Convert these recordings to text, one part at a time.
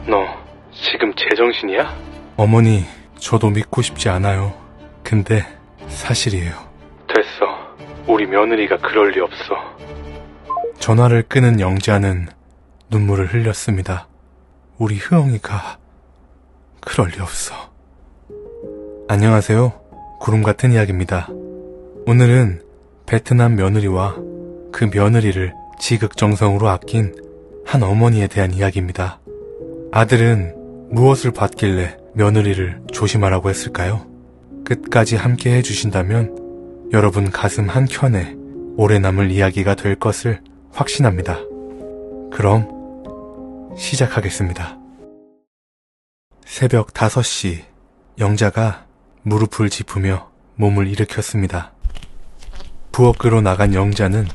너 지금 제정신이야? 어머니, 저도 믿고 싶지 않아요. 근데 사실이에요. 됐어. 우리 며느리가 그럴 리 없어. 전화를 끄는 영자는 눈물을 흘렸습니다. 우리 흐엉이가 그럴 리 없어. 안녕하세요. 구름 같은 이야기입니다. 오늘은 베트남 며느리와 그 며느리를 지극정성으로 아낀 한 어머니에 대한 이야기입니다. 아들은 무엇을 받길래 며느리를 조심하라고 했을까요? 끝까지 함께 해주신다면 여러분 가슴 한켠에 오래 남을 이야기가 될 것을 확신합니다. 그럼 시작하겠습니다. 새벽 5시, 영자가 무릎을 짚으며 몸을 일으켰습니다. 부엌으로 나간 영자는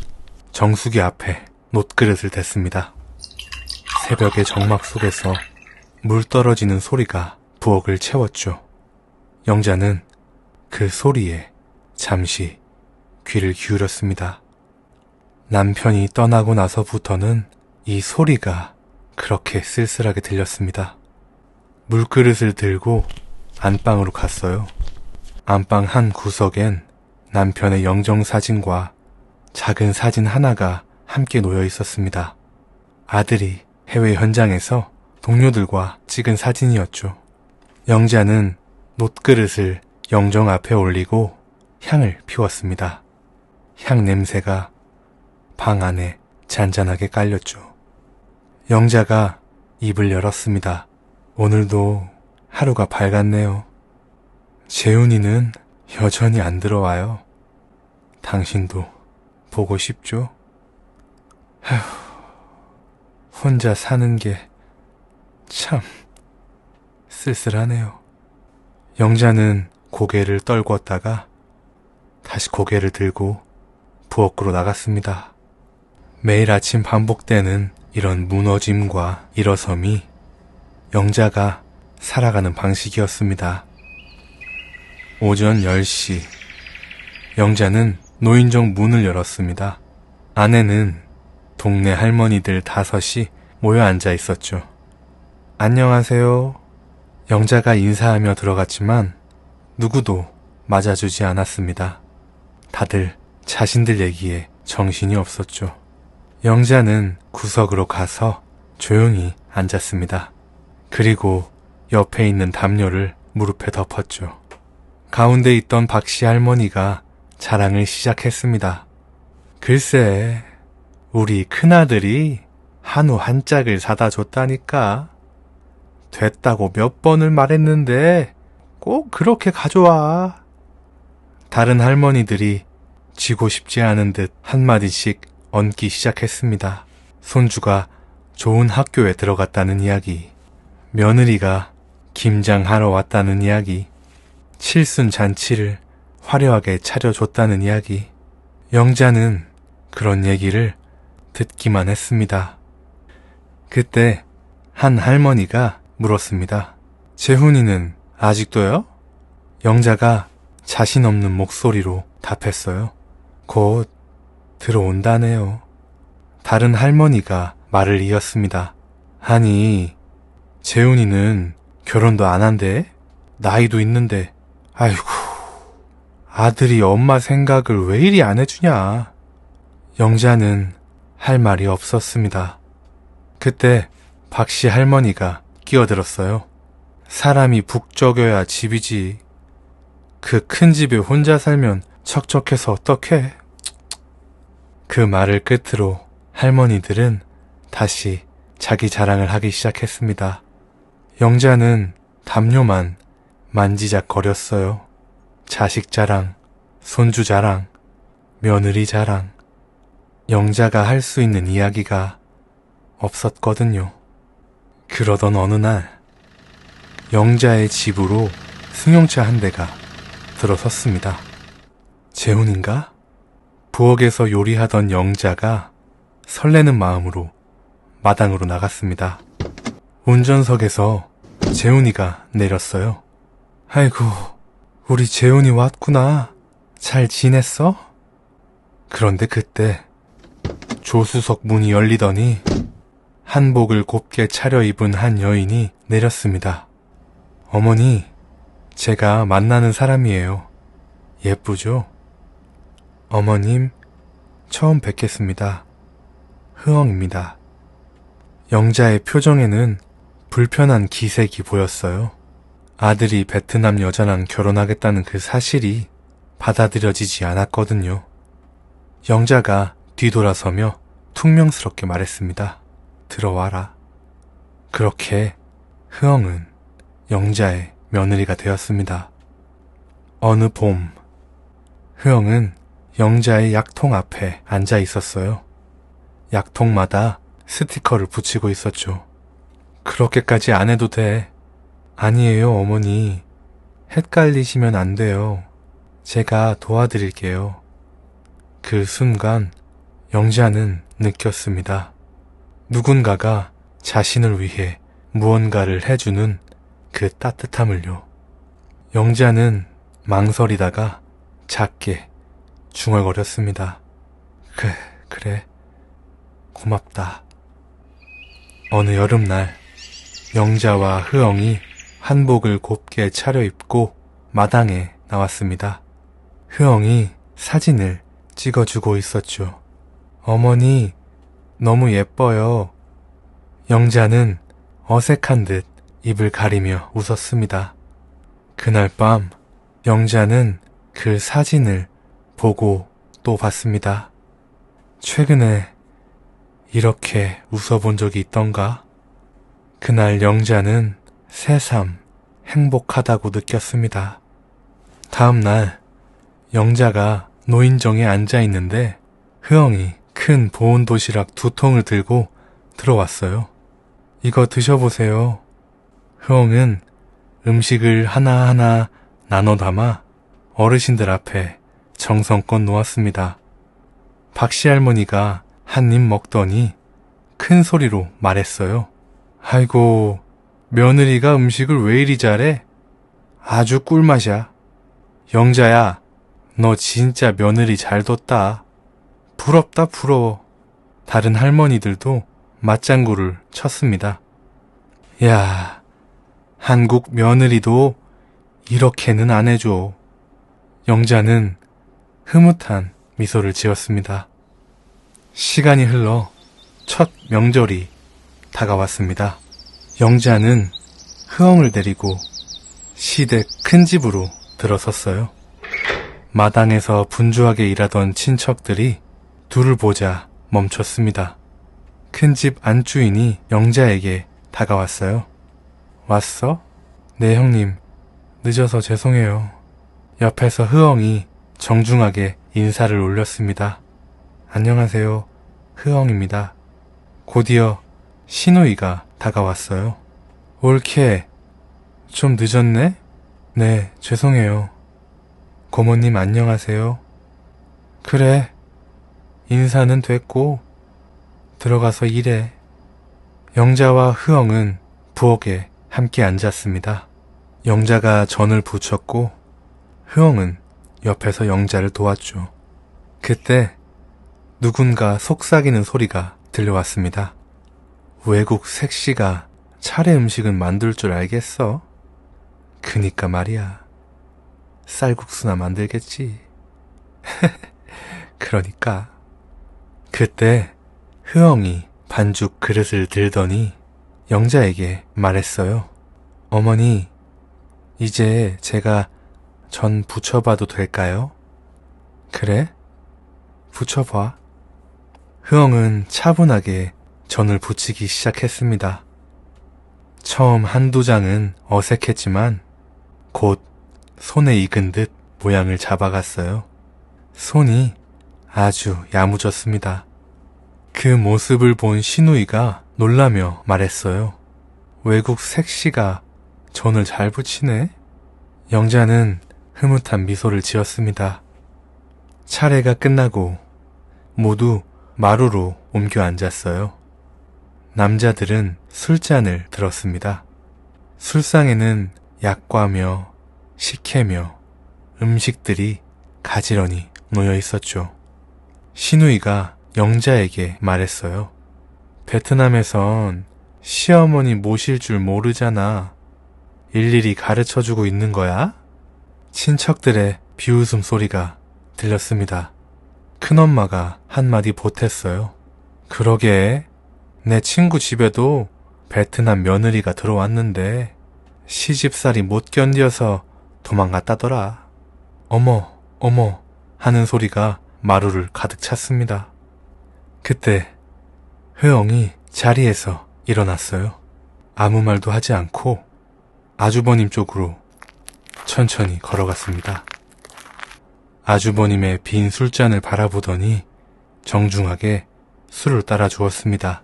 정수기 앞에 놋그릇을 댔습니다. 새벽의 정막 속에서 물 떨어지는 소리가 부엌을 채웠죠. 영자는 그 소리에 잠시 귀를 기울였습니다. 남편이 떠나고 나서부터는 이 소리가 그렇게 쓸쓸하게 들렸습니다. 물그릇을 들고 안방으로 갔어요. 안방 한 구석엔 남편의 영정사진과 작은 사진 하나가 함께 놓여 있었습니다. 아들이 해외 현장에서 동료들과 찍은 사진이었죠. 영자는 놋그릇을 영정 앞에 올리고 향을 피웠습니다. 향 냄새가 방 안에 잔잔하게 깔렸죠. 영자가 입을 열었습니다. 오늘도 하루가 밝았네요. 재훈이는 여전히 안 들어와요. 당신도 보고 싶죠? 아휴, 혼자 사는 게 참 쓸쓸하네요. 영자는 고개를 떨궜다가 다시 고개를 들고 부엌으로 나갔습니다. 매일 아침 반복되는 이런 무너짐과 일어섬이 영자가 살아가는 방식이었습니다. 오전 10시, 영자는 노인정 문을 열었습니다. 안에는 동네 할머니들 5이 모여 앉아 있었죠. 안녕하세요. 영자가 인사하며 들어갔지만 누구도 맞아주지 않았습니다. 다들 자신들 얘기에 정신이 없었죠. 영자는 구석으로 가서 조용히 앉았습니다. 그리고 옆에 있는 담요를 무릎에 덮었죠. 가운데 있던 박씨 할머니가 자랑을 시작했습니다. 글쎄, 우리 큰아들이 한우 한 짝을 사다 줬다니까. 됐다고 몇 번을 말했는데 꼭 그렇게 가져와. 다른 할머니들이 지고 싶지 않은 듯 한마디씩 얹기 시작했습니다. 손주가 좋은 학교에 들어갔다는 이야기, 며느리가 김장하러 왔다는 이야기, 칠순 잔치를 화려하게 차려줬다는 이야기. 영자는 그런 얘기를 듣기만 했습니다. 그때 한 할머니가 물었습니다. 재훈이는 아직도요? 영자가 자신 없는 목소리로 답했어요. 곧 들어온다네요. 다른 할머니가 말을 이었습니다. 아니, 재훈이는 결혼도 안 한대? 나이도 있는데. 아이고, 아들이 엄마 생각을 왜 이리 안 해주냐. 영자는 할 말이 없었습니다. 그때 박씨 할머니가 끼어들었어요. 사람이 북적여야 집이지. 그 큰 집에 혼자 살면 척척해서 어떡해. 그 말을 끝으로 할머니들은 다시 자기 자랑을 하기 시작했습니다. 영자는 담요만 만지작거렸어요. 자식 자랑, 손주 자랑, 며느리 자랑. 영자가 할 수 있는 이야기가 없었거든요. 그러던 어느 날 영자의 집으로 승용차 한 대가 들어섰습니다. 재훈인가? 부엌에서 요리하던 영자가 설레는 마음으로 마당으로 나갔습니다. 운전석에서 재훈이가 내렸어요. 아이고, 우리 재훈이 왔구나. 잘 지냈어? 그런데 그때 조수석 문이 열리더니 한복을 곱게 차려입은 한 여인이 내렸습니다. 어머니, 제가 만나는 사람이에요. 예쁘죠? 어머님, 처음 뵙겠습니다. 흐엉입니다. 영자의 표정에는 불편한 기색이 보였어요. 아들이 베트남 여자랑 결혼하겠다는 그 사실이 받아들여지지 않았거든요. 영자가 뒤돌아서며 퉁명스럽게 말했습니다. 들어와라. 그렇게 흐엉은 영자의 며느리가 되었습니다. 어느 봄, 흐엉은 영자의 약통 앞에 앉아 있었어요. 약통마다 스티커를 붙이고 있었죠. 그렇게까지 안 해도 돼. 아니에요, 어머니. 헷갈리시면 안 돼요. 제가 도와드릴게요. 그 순간 영자는 느꼈습니다. 누군가가 자신을 위해 무언가를 해주는 그 따뜻함을요. 영자는 망설이다가 작게 중얼거렸습니다. 그래. 고맙다. 어느 여름날 영자와 흐엉이 한복을 곱게 차려입고 마당에 나왔습니다. 흐엉이 사진을 찍어주고 있었죠. 어머니, 너무 예뻐요. 영자는 어색한 듯 입을 가리며 웃었습니다. 그날 밤 영자는 그 사진을 보고 또 봤습니다. 최근에 이렇게 웃어본 적이 있던가? 그날 영자는 새삼 행복하다고 느꼈습니다. 다음날 영자가 노인정에 앉아 있는데 흐엉이 큰 보온 도시락 2통을 들고 들어왔어요. 이거 드셔보세요. 흐엉은 음식을 하나하나 나눠 담아 어르신들 앞에 정성껏 놓았습니다. 박씨 할머니가 한 입 먹더니 큰 소리로 말했어요. 아이고, 며느리가 음식을 왜 이리 잘해? 아주 꿀맛이야. 영자야, 너 진짜 며느리 잘 뒀다. 부럽다, 부러워. 다른 할머니들도 맞장구를 쳤습니다. 야, 한국 며느리도 이렇게는 안 해줘. 영자는 흐뭇한 미소를 지었습니다. 시간이 흘러 첫 명절이 다가왔습니다. 영자는 흐엉을 데리고 시댁 큰 집으로 들어섰어요. 마당에서 분주하게 일하던 친척들이 둘을 보자 멈췄습니다. 큰 집 안주인이 영자에게 다가왔어요. 왔어? 네, 형님. 늦어서 죄송해요. 옆에서 흐엉이 정중하게 인사를 올렸습니다. 안녕하세요. 흐엉입니다. 곧이어 시누이가 다가왔어요. 옳게. 좀 늦었네? 네, 죄송해요. 고모님 안녕하세요. 그래. 인사는 됐고 들어가서 일해. 영자와 흐엉은 부엌에 함께 앉았습니다. 영자가 전을 부쳤고 흐엉은 옆에서 영자를 도왔죠. 그때 누군가 속삭이는 소리가 들려왔습니다. 외국 색시가 차례 음식은 만들 줄 알겠어? 그니까 말이야. 쌀국수나 만들겠지. 그러니까. 그때 흐엉이 반죽 그릇을 들더니 영자에게 말했어요. 어머니, 이제 제가 전 부쳐봐도 될까요? 그래? 부쳐봐. 흐엉은 차분하게 전을 부치기 시작했습니다. 처음 한두 장은 어색했지만 곧 손에 익은 듯 모양을 잡아갔어요. 손이 아주 야무졌습니다. 그 모습을 본 시누이가 놀라며 말했어요. 외국 색시가 전을 잘 부치네? 영자는 흐뭇한 미소를 지었습니다. 차례가 끝나고 모두 마루로 옮겨 앉았어요. 남자들은 술잔을 들었습니다. 술상에는 약과며 식혜며 음식들이 가지런히 놓여 있었죠. 시누이가 영자에게 말했어요. 베트남에선 시어머니 모실 줄 모르잖아. 일일이 가르쳐주고 있는 거야? 친척들의 비웃음 소리가 들렸습니다. 큰엄마가 한마디 보탰어요. 그러게, 내 친구 집에도 베트남 며느리가 들어왔는데 시집살이 못 견뎌서 도망갔다더라. 어머, 어머 하는 소리가 마루를 가득 찼습니다. 그때 흐엉이 자리에서 일어났어요. 아무 말도 하지 않고 아주버님 쪽으로 천천히 걸어갔습니다. 아주버님의 빈 술잔을 바라보더니 정중하게 술을 따라 주었습니다.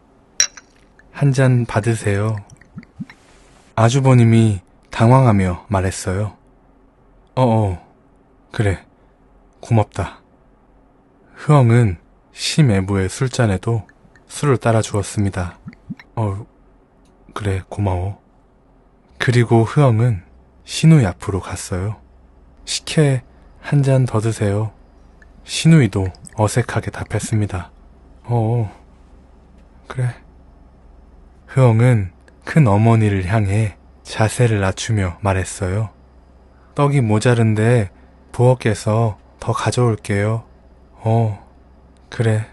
한 잔 받으세요. 아주버님이 당황하며 말했어요. 그래, 고맙다. 흐엉은 심애부의 술잔에도 술을 따라 주었습니다. 그래, 고마워. 그리고 흐엉은 시누이 앞으로 갔어요. 식혜 한 잔 더 드세요. 시누이도 어색하게 답했습니다. 그래. 흐엉은 큰 어머니를 향해 자세를 낮추며 말했어요. 떡이 모자른데 부엌에서 더 가져올게요. 그래.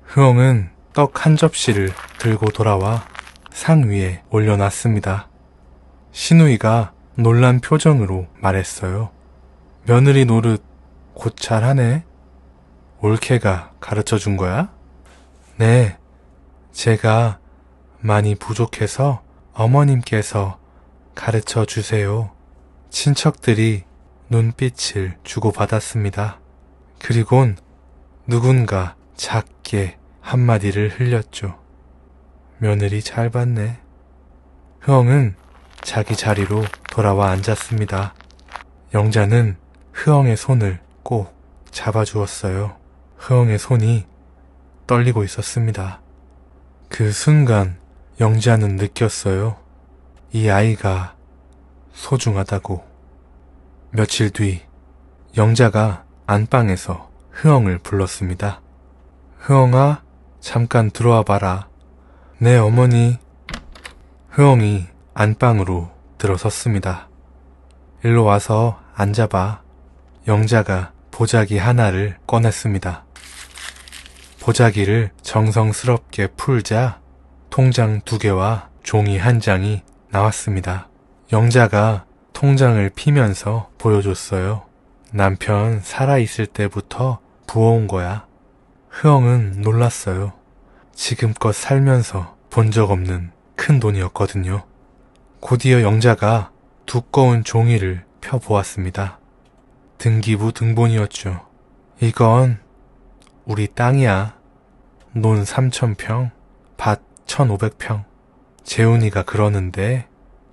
흐엉은 떡 한 접시를 들고 돌아와 상 위에 올려놨습니다. 시누이가 놀란 표정으로 말했어요. 며느리 노릇 곧 잘하네. 올케가 가르쳐준 거야? 네, 제가 많이 부족해서 어머님께서 가르쳐 주세요. 친척들이 눈빛을 주고받았습니다. 그리곤 누군가 작게 한마디를 흘렸죠. 며느리 잘 봤네. 흐엉은 자기 자리로 돌아와 앉았습니다. 영자는 흐엉의 손을 꼭 잡아주었어요. 흐엉의 손이 떨리고 있었습니다. 그 순간 영자는 느꼈어요. 이 아이가 소중하다고. 며칠 뒤 영자가 안방에서 흐엉을 불렀습니다. 흐엉아, 잠깐 들어와 봐라. 네, 어머니. 흐엉이 안방으로 들어섰습니다. 일로 와서 앉아봐. 영자가 보자기 하나를 꺼냈습니다. 보자기를 정성스럽게 풀자 통장 2개와 종이 1장이 나왔습니다. 영자가 통장을 피면서 보여줬어요. 남편 살아있을 때부터 부어온 거야. 흐엉은 놀랐어요. 지금껏 살면서 본 적 없는 큰 돈이었거든요. 곧이어 영자가 두꺼운 종이를 펴보았습니다. 등기부 등본이었죠. 이건 우리 땅이야. 논 3,000평, 밭 1,500평. 재훈이가 그러는데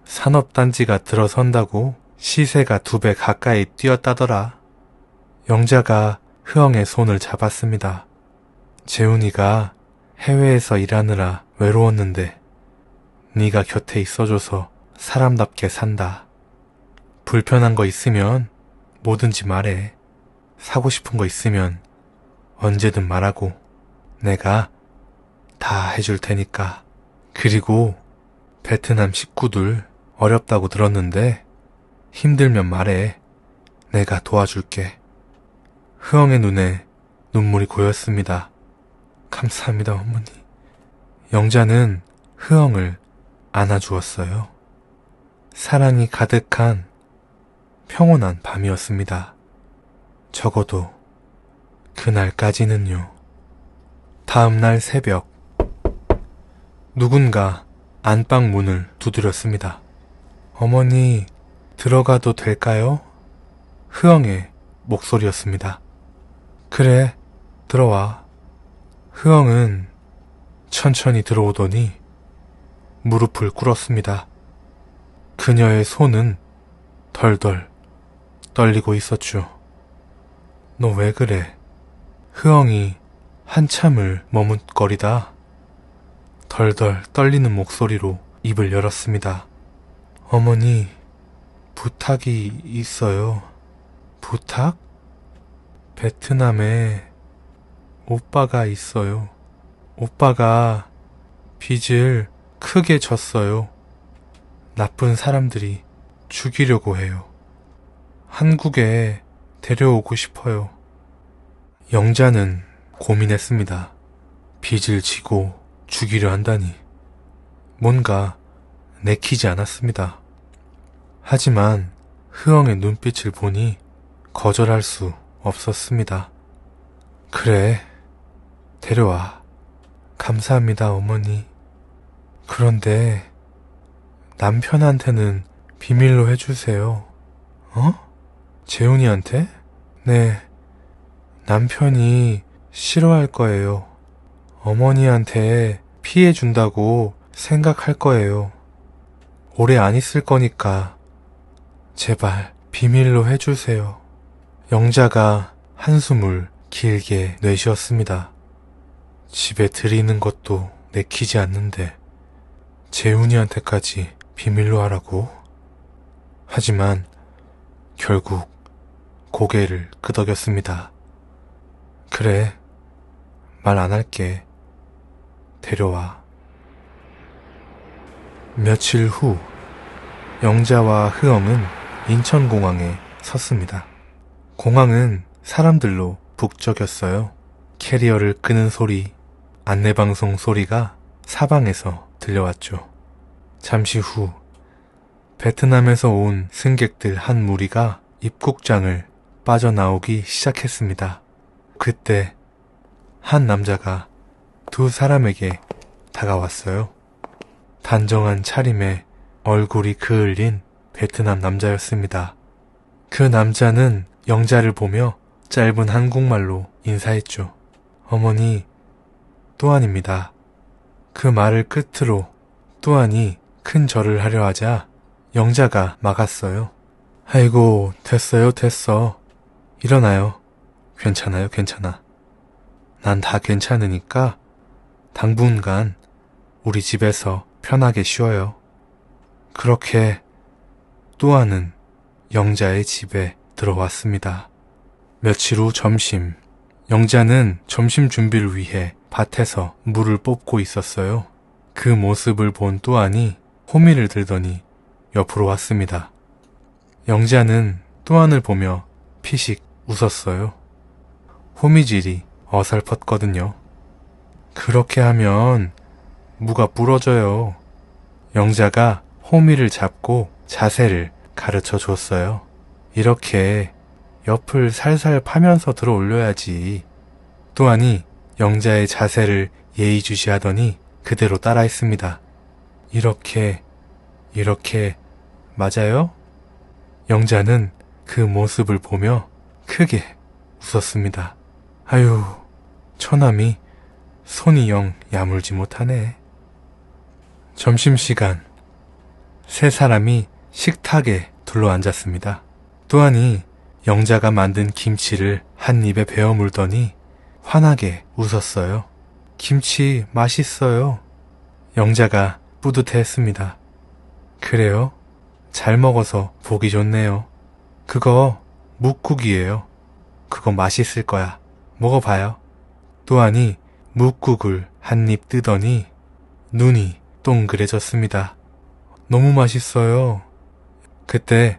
산업단지가 들어선다고 시세가 2배 가까이 뛰었다더라. 영자가 흐엉의 손을 잡았습니다. 재훈이가 해외에서 일하느라 외로웠는데 네가 곁에 있어줘서 사람답게 산다. 불편한 거 있으면 뭐든지 말해. 사고 싶은 거 있으면 언제든 말하고 내가 다 해줄 테니까. 그리고 베트남 식구들 어렵다고 들었는데 힘들면 말해. 내가 도와줄게. 흐엉의 눈에 눈물이 고였습니다. 감사합니다, 어머니. 영자는 흐엉을 안아주었어요. 사랑이 가득한 평온한 밤이었습니다. 적어도 그날까지는요. 다음날 새벽, 누군가 안방 문을 두드렸습니다. 어머니, 들어가도 될까요? 흐엉의 목소리였습니다. 그래, 들어와. 흐엉은 천천히 들어오더니 무릎을 꿇었습니다. 그녀의 손은 덜덜 떨리고 있었죠. 너 왜 그래? 흐엉이 한참을 머뭇거리다 덜덜 떨리는 목소리로 입을 열었습니다. 어머니, 부탁이 있어요. 부탁? 베트남에 오빠가 있어요. 오빠가 빚을 크게 졌어요. 나쁜 사람들이 죽이려고 해요. 한국에 데려오고 싶어요. 영자는 고민했습니다. 빚을 지고 죽이려 한다니 뭔가 내키지 않았습니다. 하지만 흐엉의 눈빛을 보니 거절할 수 없었습니다. 그래, 데려와. 감사합니다, 어머니. 그런데 남편한테는 비밀로 해주세요. 어? 재훈이한테? 네, 남편이 싫어할 거예요. 어머니한테 피해 준다고 생각할 거예요. 오래 안 있을 거니까 제발 비밀로 해주세요. 영자가 한숨을 길게 내쉬었습니다. 집에 들이는 것도 내키지 않는데 재훈이한테까지 비밀로 하라고? 하지만 결국 고개를 끄덕였습니다. 그래, 말 안 할게. 데려와. 며칠 후 영자와 흐엉은 인천공항에 섰습니다. 공항은 사람들로 북적였어요. 캐리어를 끄는 소리, 안내방송 소리가 사방에서 들려왔죠. 잠시 후 베트남에서 온 승객들 한 무리가 입국장을 빠져나오기 시작했습니다. 그때 한 남자가 두 사람에게 다가왔어요. 단정한 차림에 얼굴이 그을린 베트남 남자였습니다. 그 남자는 영자를 보며 짧은 한국말로 인사했죠. 어머니, 또한입니다. 그 말을 끝으로 또한이 큰 절을 하려 하자 영자가 막았어요. 아이고, 됐어요, 됐어. 일어나요. 괜찮아요, 괜찮아. 난 다 괜찮으니까 당분간 우리 집에서 편하게 쉬어요. 그렇게 또한은 영자의 집에 들어왔습니다. 며칠 후 점심, 영자는 점심 준비를 위해 밭에서 물을 뽑고 있었어요. 그 모습을 본 또한이 호미를 들더니 옆으로 왔습니다. 영자는 또한을 보며 피식 웃었어요. 호미질이 어설펐거든요. 그렇게 하면 무가 부러져요. 영자가 호미를 잡고 자세를 가르쳐 줬어요. 이렇게 옆을 살살 파면서 들어 올려야지. 또한이 영자의 자세를 예의주시하더니 그대로 따라했습니다. 이렇게 맞아요? 영자는 그 모습을 보며 크게 웃었습니다. 아유, 처남이 손이 영 야물지 못하네. 점심시간, 세 사람이 식탁에 둘러앉았습니다. 또한이 영자가 만든 김치를 한 입에 베어 물더니 환하게 웃었어요. 김치 맛있어요. 영자가 뿌듯해했습니다. 그래요? 잘 먹어서 보기 좋네요. 그거 묵국이에요. 그거 맛있을 거야. 먹어봐요. 또한이 묵국을 한 입 뜨더니 눈이 동그래졌습니다. 너무 맛있어요. 그때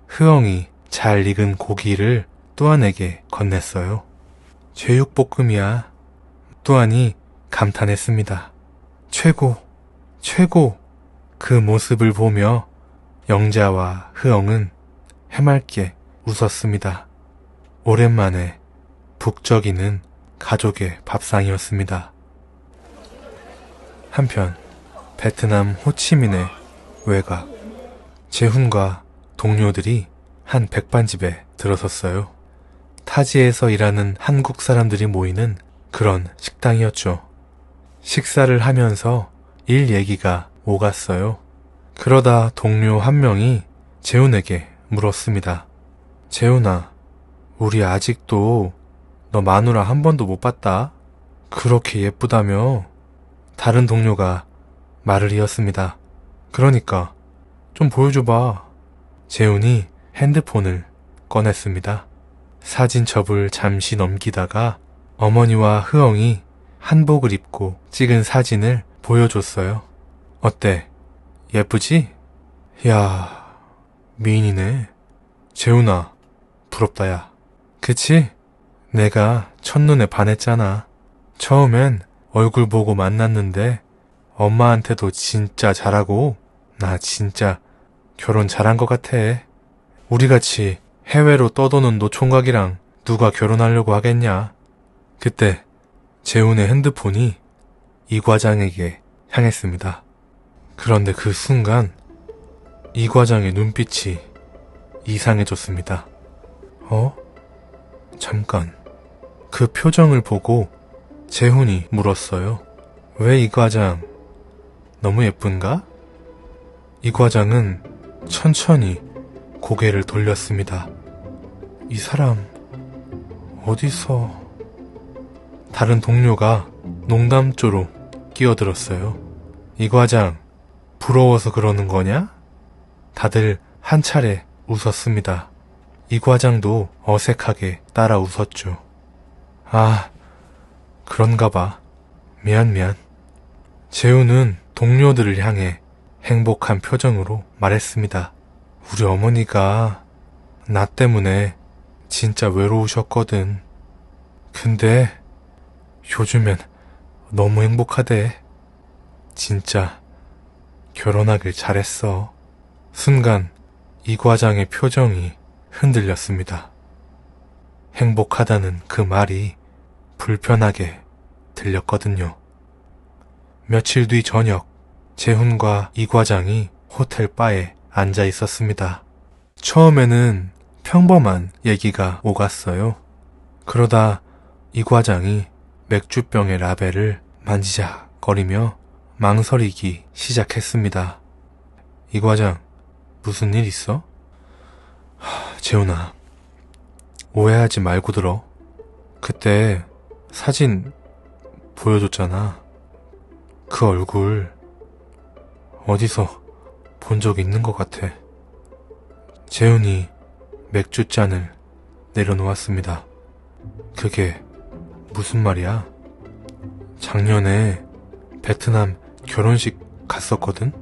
흐엉이 잘 익은 고기를 또한에게 건넸어요. 제육볶음이야. 또한이 감탄했습니다. 최고, 최고. 그 모습을 보며 영자와 흐엉은 해맑게 웃었습니다. 오랜만에 북적이는 가족의 밥상이었습니다. 한편 베트남 호치민의 외곽, 재훈과 동료들이 한 백반집에 들어섰어요. 타지에서 일하는 한국 사람들이 모이는 그런 식당이었죠. 식사를 하면서 일 얘기가 오갔어요. 그러다 동료 한 명이 재훈에게 물었습니다. 재훈아, 우리 아직도 너 마누라 한 번도 못 봤다? 그렇게 예쁘다며? 다른 동료가 말을 이었습니다. 그러니까 좀 보여줘봐. 재훈이 핸드폰을 꺼냈습니다. 사진첩을 잠시 넘기다가 어머니와 흐엉이 한복을 입고 찍은 사진을 보여줬어요. 어때? 예쁘지? 야, 미인이네. 재훈아, 부럽다 야. 그치? 내가 첫눈에 반했잖아. 처음엔 얼굴 보고 만났는데 엄마한테도 진짜 잘하고 나 진짜 결혼 잘한 것 같아. 우리같이 해외로 떠도는 노총각이랑 누가 결혼하려고 하겠냐. 그때 재훈의 핸드폰이 이 과장에게 향했습니다. 그런데 그 순간 이 과장의 눈빛이 이상해졌습니다. 잠깐. 그 표정을 보고 재훈이 물었어요. 왜 이 과장? 너무 예쁜가? 이 과장은 천천히 고개를 돌렸습니다. 이 사람 어디서... 다른 동료가 농담조로 끼어들었어요. 이 과장 부러워서 그러는 거냐? 다들 한 차례 웃었습니다. 이 과장도 어색하게 따라 웃었죠. 아, 그런가 봐. 미안. 재훈은 동료들을 향해 행복한 표정으로 말했습니다. 우리 어머니가 나 때문에 진짜 외로우셨거든. 근데 요즘엔 너무 행복하대. 진짜 결혼하길 잘했어. 순간 이 과장의 표정이 흔들렸습니다. 행복하다는 그 말이 불편하게 들렸거든요. 며칠 뒤 저녁, 재훈과 이 과장이 호텔 바에 앉아 있었습니다. 처음에는 평범한 얘기가 오갔어요. 그러다 이 과장이 맥주병의 라벨을 만지작거리며 망설이기 시작했습니다. 이 과장, 무슨 일 있어? 재훈아, 오해하지 말고 들어. 그때 사진 보여줬잖아. 그 얼굴 어디서 본 적 있는 것 같아. 재훈이 맥주잔을 내려놓았습니다. 그게 무슨 말이야? 작년에 베트남 결혼식 갔었거든?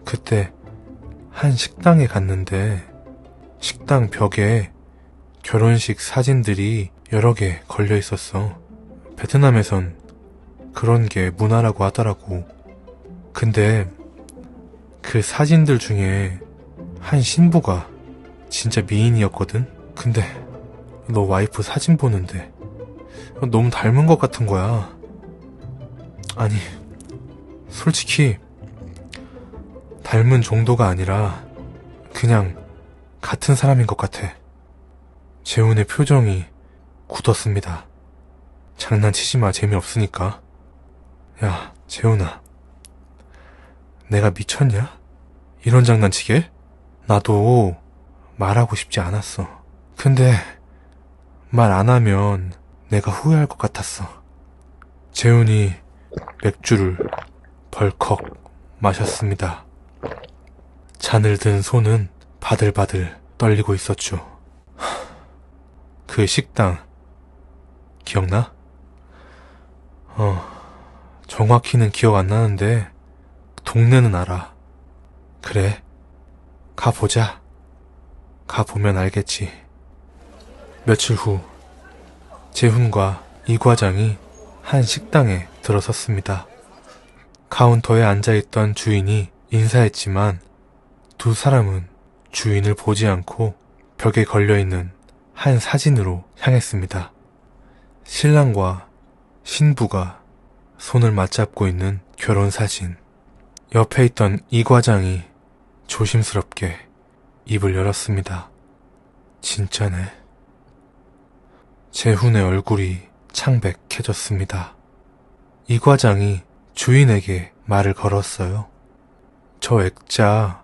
그때 한 식당에 갔는데 식당 벽에 결혼식 사진들이 여러 개 걸려 있었어. 베트남에선 그런 게 문화라고 하더라고. 근데 그 사진들 중에 한 신부가 진짜 미인이었거든? 근데 너 와이프 사진 보는데 너무 닮은 것 같은 거야. 아니, 솔직히 닮은 정도가 아니라 그냥 같은 사람인 것 같아. 재훈의 표정이 굳었습니다. 장난치지 마, 재미없으니까. 야, 재훈아, 내가 미쳤냐? 이런 장난치게? 나도 말하고 싶지 않았어. 근데 말 안 하면 내가 후회할 것 같았어. 재훈이 맥주를 벌컥 마셨습니다. 잔을 든 손은 바들바들 떨리고 있었죠. 그 식당 기억나? 정확히는 기억 안 나는데 동네는 알아. 그래, 가보자. 가보면 알겠지. 며칠 후 재훈과 이 과장이 한 식당에 들어섰습니다. 카운터에 앉아있던 주인이 인사했지만 두 사람은 주인을 보지 않고 벽에 걸려있는 한 사진으로 향했습니다. 신랑과 신부가 손을 맞잡고 있는 결혼사진. 옆에 있던 이 과장이 조심스럽게 입을 열었습니다. 진짜네. 재훈의 얼굴이 창백해졌습니다. 이 과장이 주인에게 말을 걸었어요. 저 액자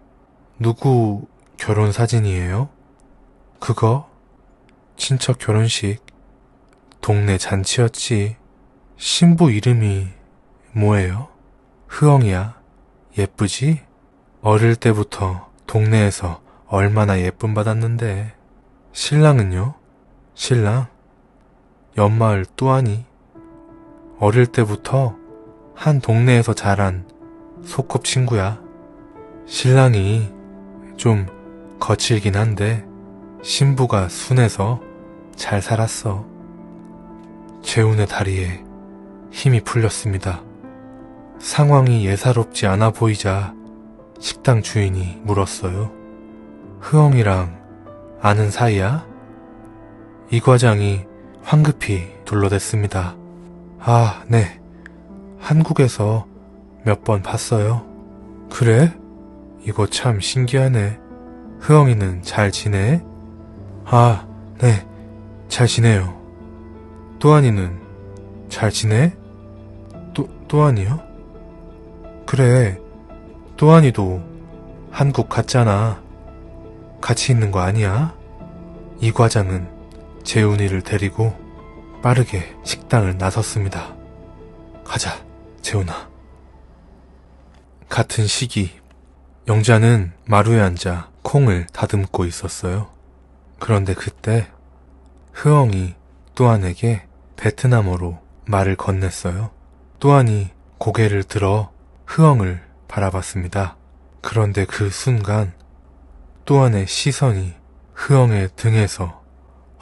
누구 결혼 사진이에요? 그거 친척 결혼식 동네 잔치였지. 신부 이름이 뭐예요? 흐엉이야. 예쁘지? 어릴 때부터 동네에서 얼마나 예쁨 받았는데. 신랑은요? 신랑? 연마을 뚜아니. 어릴 때부터 한 동네에서 자란 소꿉친구야. 신랑이 좀 거칠긴 한데 신부가 순해서 잘 살았어. 재훈의 다리에 힘이 풀렸습니다. 상황이 예사롭지 않아 보이자 식당 주인이 물었어요. 흐엉이랑 아는 사이야? 이 과장이 황급히 둘러댔습니다. 아, 네. 한국에서 몇 번 봤어요. 그래? 이거 참 신기하네. 흐엉이는 잘 지내? 아, 네. 잘 지내요. 또한이는 잘 지내? 또한이요? 그래. 또한이도 한국 갔잖아. 같이 있는 거 아니야? 이 과장은 재훈이를 데리고 빠르게 식당을 나섰습니다. 가자, 재훈아. 같은 시기, 영자는 마루에 앉아 콩을 다듬고 있었어요. 그런데 그때 흐엉이 또한에게 베트남어로 말을 건넸어요. 또한이 고개를 들어 흐엉을 바라봤습니다. 그런데 그 순간 또한의 시선이 흐엉의 등에서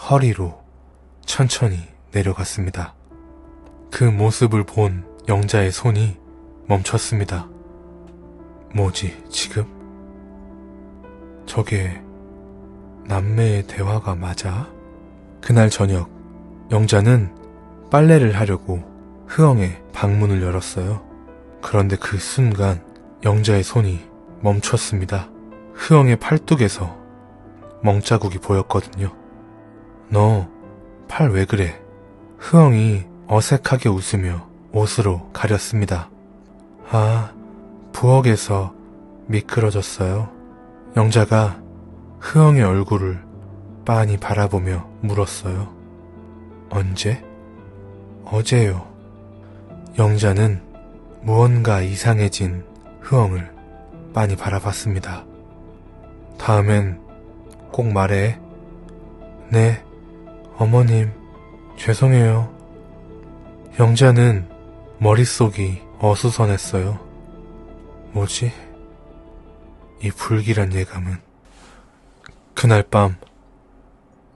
허리로 천천히 내려갔습니다. 그 모습을 본 영자의 손이 멈췄습니다. 뭐지, 지금? 저게 남매의 대화가 맞아? 그날 저녁, 영자는 빨래를 하려고 흐엉의 방문을 열었어요. 그런데 그 순간 영자의 손이 멈췄습니다. 흐엉의 팔뚝에서 멍자국이 보였거든요. 너 팔 왜 그래? 흐엉이 어색하게 웃으며 옷으로 가렸습니다. 아, 부엌에서 미끄러졌어요. 영자가 흐엉의 얼굴을 빤히 바라보며 물었어요. 언제? 어제요. 영자는 무언가 이상해진 흐엉을 빤히 바라봤습니다. 다음엔 꼭 말해. 네, 어머님, 죄송해요. 영자는 머릿속이 어수선했어요. 뭐지? 이 불길한 예감은. 그날 밤,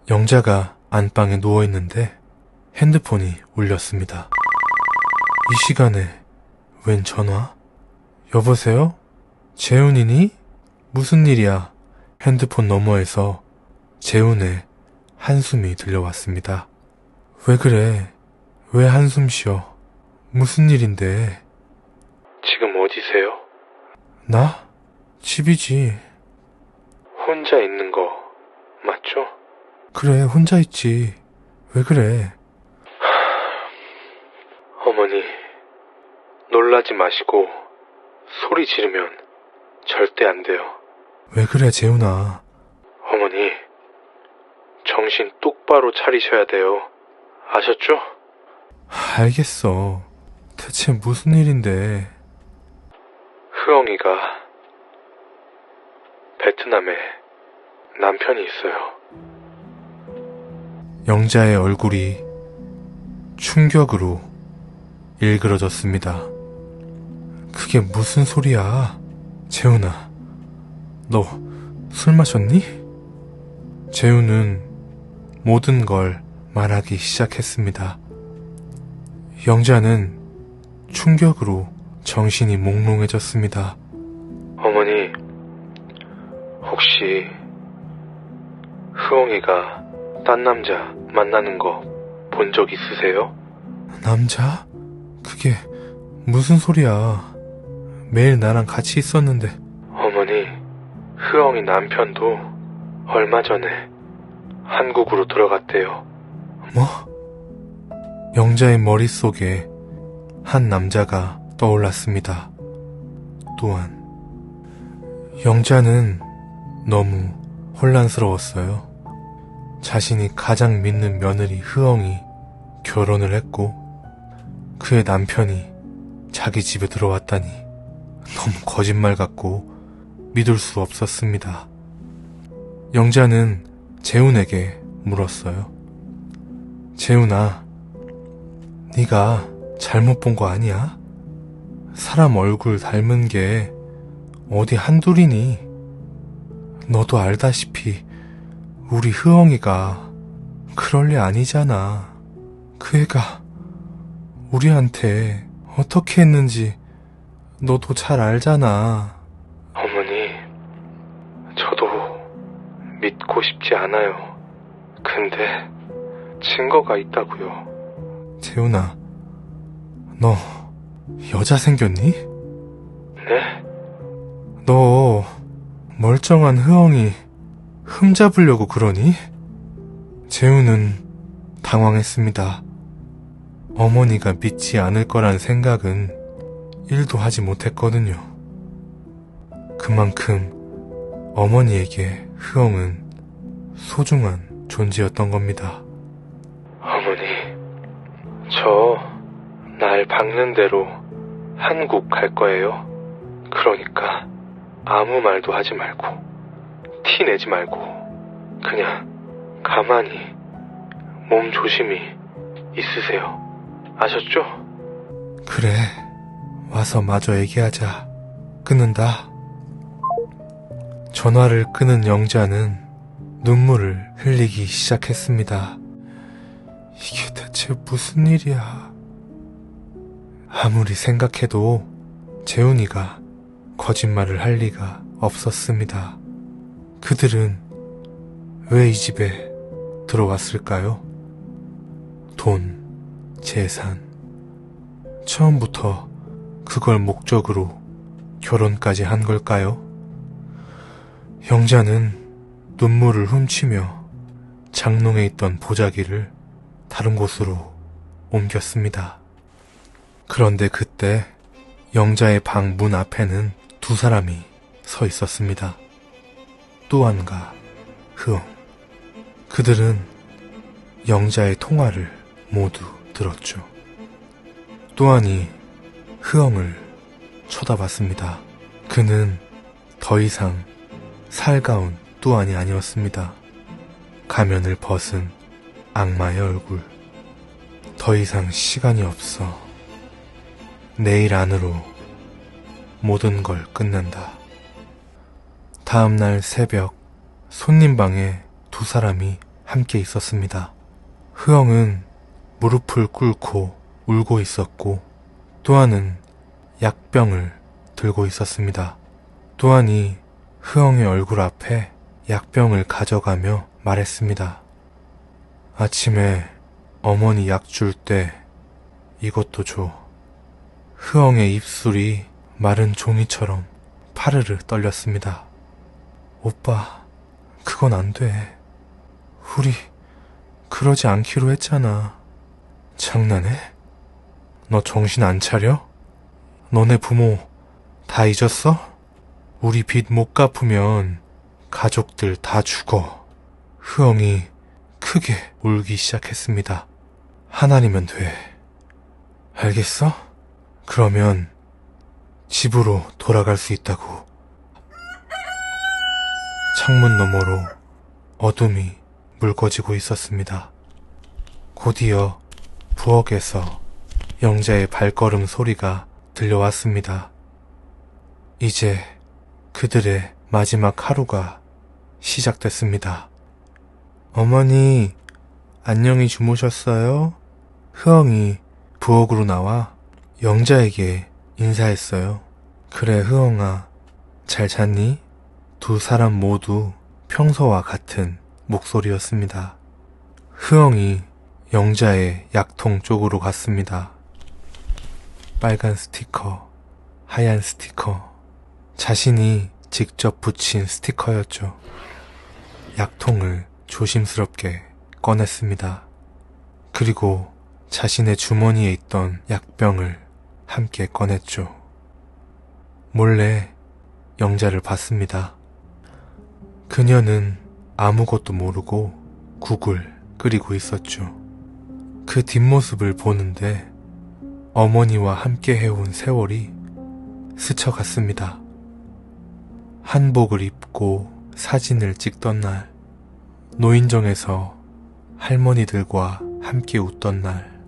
영자가 안방에 누워있는데 핸드폰이 울렸습니다. 이 시간에 웬 전화? 여보세요? 재훈이니? 무슨 일이야? 핸드폰 너머에서 재훈의 한숨이 들려왔습니다. 왜 그래? 왜 한숨 쉬어? 무슨 일인데? 지금 어디세요? 나? 집이지. 혼자 있는 거 맞죠? 그래, 혼자 있지. 왜 그래? 어머니, 놀라지 마시고 소리 지르면 절대 안 돼요. 왜 그래, 재훈아? 어머니, 정신 똑바로 차리셔야 돼요. 아셨죠? 알겠어. 대체 무슨 일인데? 흐엉이가 베트남에 남편이 있어요. 영자의 얼굴이 충격으로 일그러졌습니다. 그게 무슨 소리야? 재훈아, 너 술 마셨니? 재훈은 모든 걸 말하기 시작했습니다. 영자는 충격으로 정신이 몽롱해졌습니다. 어머니, 혹시 흐엉이가 딴 남자 만나는 거 본 적 있으세요? 남자? 그게 무슨 소리야? 매일 나랑 같이 있었는데. 어머니, 흐엉이 남편도 얼마 전에 한국으로 들어갔대요. 뭐? 영자의 머릿속에 한 남자가 떠올랐습니다. 또한 영자는 너무 혼란스러웠어요. 자신이 가장 믿는 며느리 흐엉이 결혼을 했고 그의 남편이 자기 집에 들어왔다니 너무 거짓말 같고 믿을 수 없었습니다. 영자는 재훈에게 물었어요. 재훈아, 네가 잘못 본 거 아니야? 사람 얼굴 닮은 게 어디 한둘이니? 너도 알다시피 우리 흐엉이가 그럴 리 아니잖아. 그 애가 우리한테 어떻게 했는지 너도 잘 알잖아. 어머니, 저도 믿고 싶지 않아요. 근데 증거가 있다고요. 재훈아, 너 여자 생겼니? 네? 너 멀쩡한 흐엉이 흠잡으려고 그러니? 재훈은 당황했습니다. 어머니가 믿지 않을 거란 생각은 1도 하지 못했거든요. 그만큼 어머니에게 흐엉은 소중한 존재였던 겁니다. 어머니, 저 날 박는 대로 한국 갈 거예요. 그러니까 아무 말도 하지 말고 티 내지 말고 그냥 가만히 몸 조심히 있으세요. 아셨죠? 그래, 와서 마저 얘기하자. 끊는다. 전화를 끊은 영자는 눈물을 흘리기 시작했습니다. 이게 대체 무슨 일이야. 아무리 생각해도 재훈이가 거짓말을 할 리가 없었습니다. 그들은 왜 이 집에 들어왔을까요? 돈, 재산. 처음부터 그걸 목적으로 결혼까지 한 걸까요? 영자는 눈물을 훔치며 장롱에 있던 보자기를 다른 곳으로 옮겼습니다. 그런데 그때 영자의 방 문 앞에는 두 사람이 서 있었습니다. 또한과 흐엉. 그들은 영자의 통화를 모두 들었죠. 또한이 흐엉을 쳐다봤습니다. 그는 더 이상 살가운 또한이 아니었습니다. 가면을 벗은 악마의 얼굴. 더 이상 시간이 없어. 내일 안으로 모든 걸 끝낸다. 다음날 새벽 손님 방에 두 사람이 함께 있었습니다. 흐엉은 무릎을 꿇고 울고 있었고 또한은 약병을 들고 있었습니다. 또한이 흐엉의 얼굴 앞에 약병을 가져가며 말했습니다. 아침에 어머니 약 줄 때 이것도 줘. 흐엉의 입술이 마른 종이처럼 파르르 떨렸습니다. 오빠, 그건 안 돼. 우리 그러지 않기로 했잖아. 장난해? 너 정신 안 차려? 너네 부모 다 잊었어? 우리 빚 못 갚으면 가족들 다 죽어. 흐엉이 크게 울기 시작했습니다. 하나니면 돼. 알겠어? 그러면 집으로 돌아갈 수 있다고. 창문 너머로 어둠이 묽어지고 있었습니다. 곧이어 부엌에서 영자의 발걸음 소리가 들려왔습니다. 이제 그들의 마지막 하루가 시작됐습니다. 어머니, 안녕히 주무셨어요? 흐엉이 부엌으로 나와 영자에게 인사했어요. 그래, 흐엉아, 잘 잤니? 두 사람 모두 평소와 같은 목소리였습니다. 흐엉이 영자의 약통 쪽으로 갔습니다. 빨간 스티커, 하얀 스티커, 자신이 직접 붙인 스티커였죠. 약통을 조심스럽게 꺼냈습니다. 그리고 자신의 주머니에 있던 약병을 함께 꺼냈죠. 몰래 영자를 봤습니다. 그녀는 아무것도 모르고 국을 끓이고 있었죠. 그 뒷모습을 보는데 어머니와 함께 해온 세월이 스쳐갔습니다. 한복을 입고 사진을 찍던 날, 노인정에서 할머니들과 함께 웃던 날,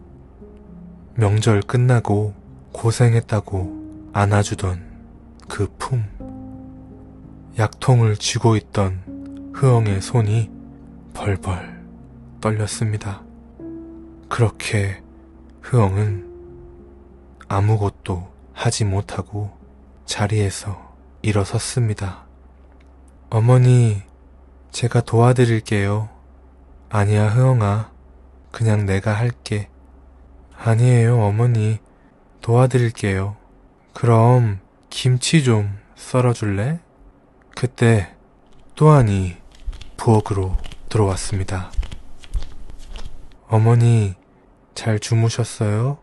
명절 끝나고 고생했다고 안아주던 그 품. 약통을 쥐고 있던 흐엉의 손이 벌벌 떨렸습니다. 그렇게 흐엉은 아무것도 하지 못하고 자리에서 일어섰습니다. 어머니, 제가 도와드릴게요. 아니야, 흐엉아. 그냥 내가 할게. 아니에요, 어머니. 도와드릴게요. 그럼 김치 좀 썰어줄래? 그때 또한이 부엌으로 들어왔습니다. 어머니, 잘 주무셨어요?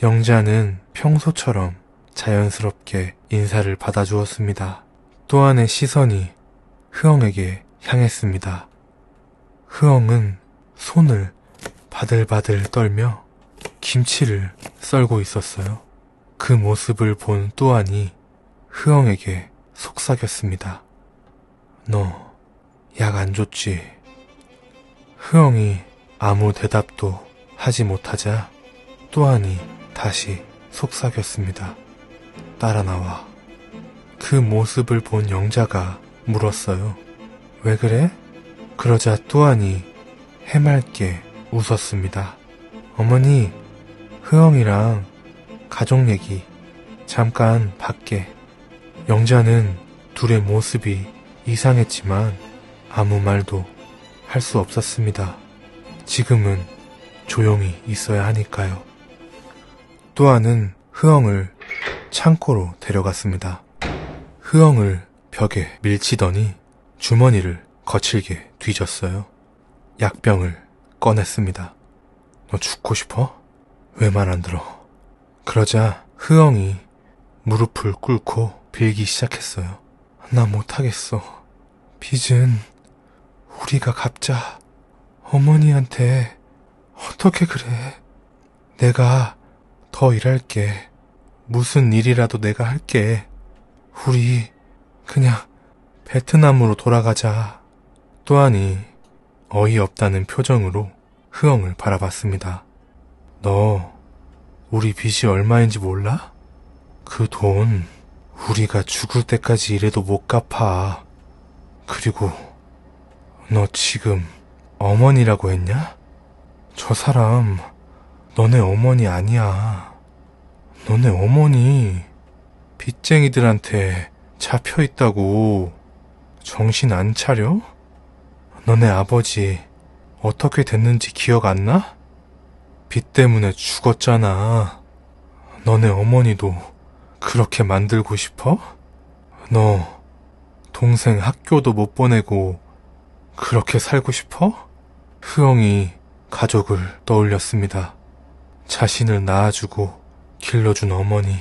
영자는 평소처럼 자연스럽게 인사를 받아주었습니다. 또한의 시선이 흐엉에게 향했습니다. 흐엉은 손을 바들바들 떨며 김치를 썰고 있었어요. 그 모습을 본 또한이 흐엉에게 속삭였습니다. 너 약 안 줬지? 흐엉이 아무 대답도 하지 못하자 또한이 다시 속삭였습니다. 따라 나와. 그 모습을 본 영자가 물었어요. 왜 그래? 그러자 또한이 해맑게 웃었습니다. 어머니, 흐엉이랑 가족 얘기 잠깐 밖에. 영자는 둘의 모습이 이상했지만 아무 말도 할 수 없었습니다. 지금은 조용히 있어야 하니까요. 또한은 흐엉을 창고로 데려갔습니다. 흐엉을 벽에 밀치더니 주머니를 거칠게 뒤졌어요. 약병을 꺼냈습니다. 너 죽고 싶어? 왜 말 안 들어? 그러자 흐엉이 무릎을 꿇고 빌기 시작했어요. 나 못하겠어. 빚은 우리가 갚자. 어머니한테 어떻게 그래. 내가 더 일할게. 무슨 일이라도 내가 할게. 우리 그냥 베트남으로 돌아가자. 또한이 어이없다는 표정으로 흐엉을 바라봤습니다. 너 우리 빚이 얼마인지 몰라? 그 돈 우리가 죽을 때까지 일해도 못 갚아. 그리고 너 지금 어머니라고 했냐? 저 사람 너네 어머니 아니야. 너네 어머니 빚쟁이들한테 잡혀있다고. 정신 안 차려? 너네 아버지 어떻게 됐는지 기억 안 나? 빚 때문에 죽었잖아. 너네 어머니도 그렇게 만들고 싶어? 너 동생 학교도 못 보내고 그렇게 살고 싶어? 흐엉이 가족을 떠올렸습니다. 자신을 낳아주고 길러준 어머니,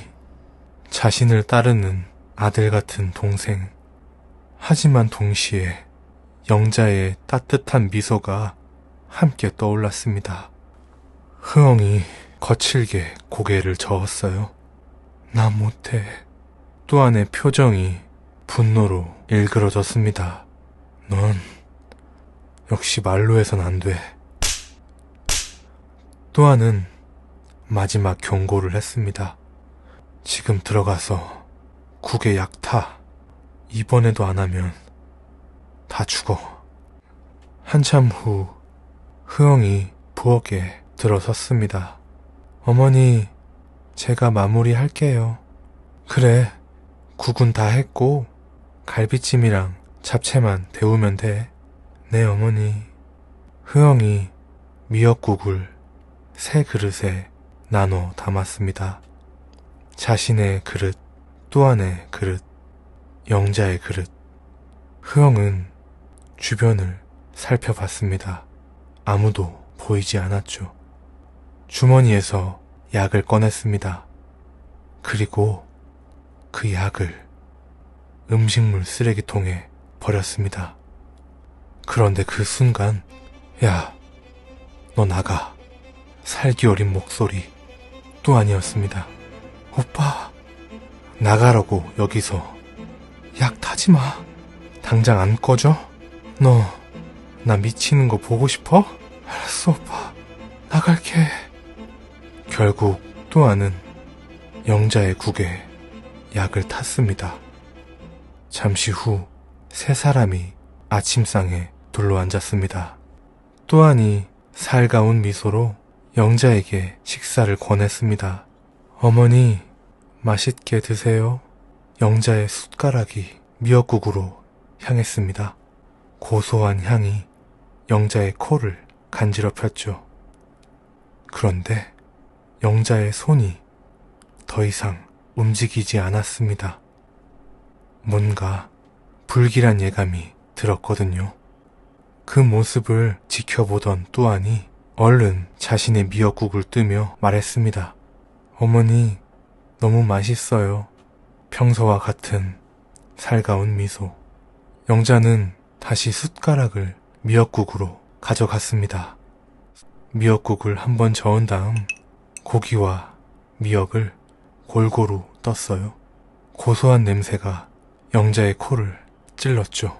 자신을 따르는 아들 같은 동생. 하지만 동시에 영자의 따뜻한 미소가 함께 떠올랐습니다. 흐엉이 거칠게 고개를 저었어요. 나 못해. 또한의 표정이 분노로 일그러졌습니다. 넌 역시 말로 해선 안 돼. 또한은 마지막 경고를 했습니다. 지금 들어가서 국에 약 타. 이번에도 안 하면 다 죽어. 한참 후 흐엉이 부엌에 들어섰습니다. 어머니, 제가 마무리할게요. 그래, 국은 다 했고 갈비찜이랑 잡채만 데우면 돼. 네, 어머니. 흐엉이 미역국을 3그릇에 나눠 담았습니다. 자신의 그릇, 또한의 그릇, 영자의 그릇. 흐엉은 주변을 살펴봤습니다. 아무도 보이지 않았죠. 주머니에서 약을 꺼냈습니다. 그리고 그 약을 음식물 쓰레기통에 버렸습니다. 그런데 그 순간, 야, 너 나가. 살기 어린 목소리 또 아니었습니다. 오빠, 나가라고. 여기서 약 타지 마. 당장 안 꺼져? 너 나 미치는 거 보고 싶어? 알았어, 오빠. 나갈게. 결국 또한은 영자의 국에 약을 탔습니다. 잠시 후 세 사람이 아침상에 둘러앉았습니다. 또한이 살가운 미소로 영자에게 식사를 권했습니다. 어머니, 맛있게 드세요. 영자의 숟가락이 미역국으로 향했습니다. 고소한 향이 영자의 코를 간지럽혔죠. 그런데 영자의 손이 더 이상 움직이지 않았습니다. 뭔가 불길한 예감이 들었거든요. 그 모습을 지켜보던 또한이 얼른 자신의 미역국을 뜨며 말했습니다. 어머니, 너무 맛있어요. 평소와 같은 살가운 미소. 영자는 다시 숟가락을 미역국으로 가져갔습니다. 미역국을 한번 저은 다음 고기와 미역을 골고루 떴어요. 고소한 냄새가 영자의 코를 찔렀죠.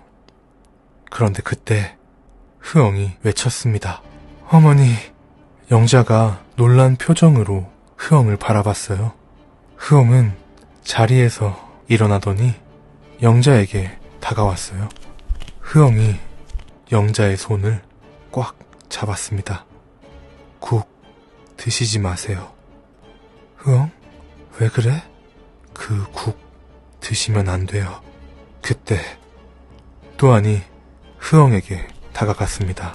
그런데 그때 흐엉이 외쳤습니다. 어머니! 영자가 놀란 표정으로 흐엉을 바라봤어요. 흐엉은 자리에서 일어나더니 영자에게 다가왔어요. 흐엉이 영자의 손을 꽉 잡았습니다. 국 드시지 마세요. 흐엉? 왜 그래? 그 국 드시면 안 돼요. 그때 또한이 흐엉에게 다가갔습니다.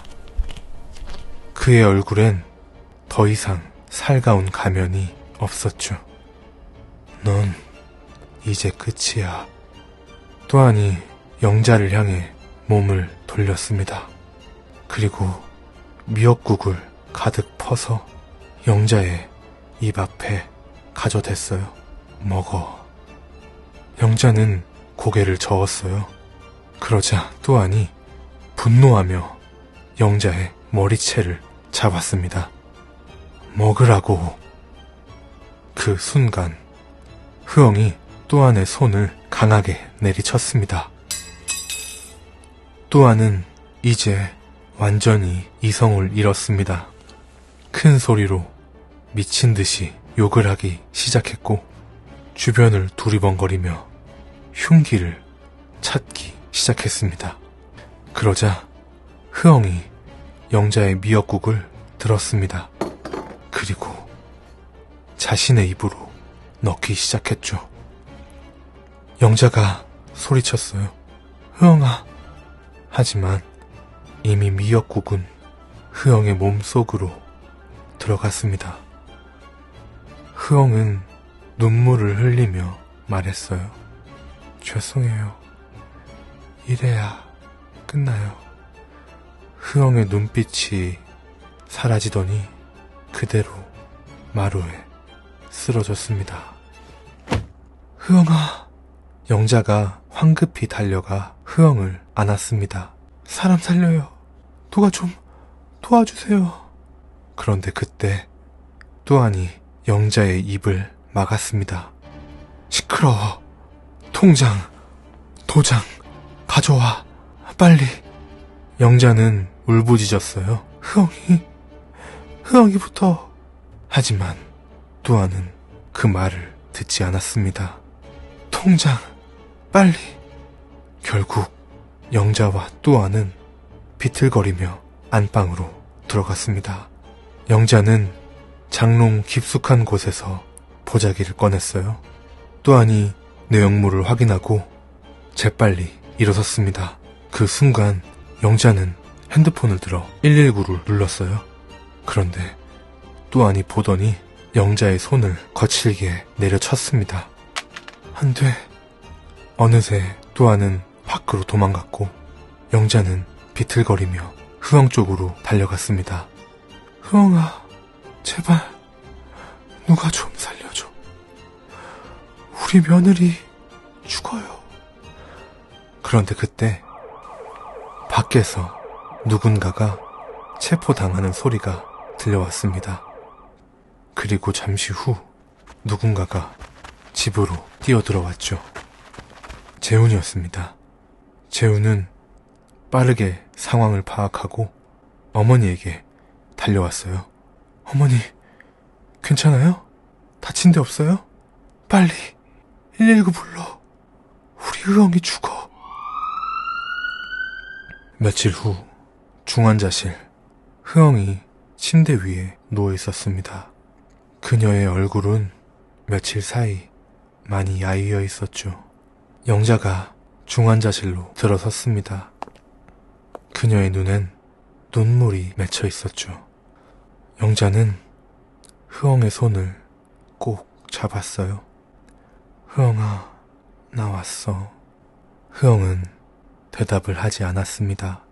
그의 얼굴엔 더 이상 살가운 가면이 없었죠. 넌 이제 끝이야. 또한이 영자를 향해 몸을 돌렸습니다. 그리고 미역국을 가득 퍼서 영자의 입 앞에 가져댔어요. 먹어. 영자는 고개를 저었어요. 그러자 또한이 분노하며 영자의 머리채를 잡았습니다. 먹으라고. 그 순간 흐엉이 또한의 손을 강하게 내리쳤습니다. 또한은 이제 완전히 이성을 잃었습니다. 큰 소리로 미친 듯이 욕을 하기 시작했고 주변을 두리번거리며 흉기를 찾기 시작했습니다. 그러자 흐엉이 영자의 미역국을 들었습니다. 그리고 자신의 입으로 넣기 시작했죠. 영자가 소리쳤어요. 흐엉아. 하지만 이미 미역국은 흐엉의 몸속으로 들어갔습니다. 흐엉은 눈물을 흘리며 말했어요. 죄송해요. 이래야 끝나요. 흐엉의 눈빛이 사라지더니 그대로 마루에 쓰러졌습니다. 흐엉아. 영자가 황급히 달려가 흐엉을 안았습니다. 사람 살려요. 누가 좀 도와주세요. 그런데 그때 또한이 영자의 입을 막았습니다. 시끄러워. 통장, 도장 가져와. 빨리. 영자는 울부짖었어요. 흐엉이부터. 하지만 또한은 그 말을 듣지 않았습니다. 통장, 빨리. 결국 영자와 또한은 비틀거리며 안방으로 들어갔습니다. 영자는 장롱 깊숙한 곳에서 보자기를 꺼냈어요. 또한이 내용물을 확인하고 재빨리 일어섰습니다. 그 순간 영자는 핸드폰을 들어 119를 눌렀어요. 그런데 또한이 보더니 영자의 손을 거칠게 내려쳤습니다. 안 돼. 어느새 또한은 밖으로 도망갔고 영자는 비틀거리며 흐엉 쪽으로 달려갔습니다. 흐엉아, 제발 누가 좀 살려줘. 우리 며느리 죽어요. 그런데 그때 밖에서 누군가가 체포당하는 소리가 들려왔습니다. 그리고 잠시 후 누군가가 집으로 뛰어들어왔죠. 재훈이었습니다. 재훈은 빠르게 상황을 파악하고 어머니에게 달려왔어요. 어머니, 괜찮아요? 다친 데 없어요? 빨리 119 불러. 우리 흐엉이 죽어. 며칠 후 중환자실. 흐엉이 침대 위에 누워 있었습니다. 그녀의 얼굴은 며칠 사이 많이 야위어 있었죠. 영자가 중환자실로 들어섰습니다. 그녀의 눈엔 눈물이 맺혀 있었죠. 영자는 흐엉의 손을 꼭 잡았어요. 흐엉아, 나 왔어. 흐엉은 대답을 하지 않았습니다.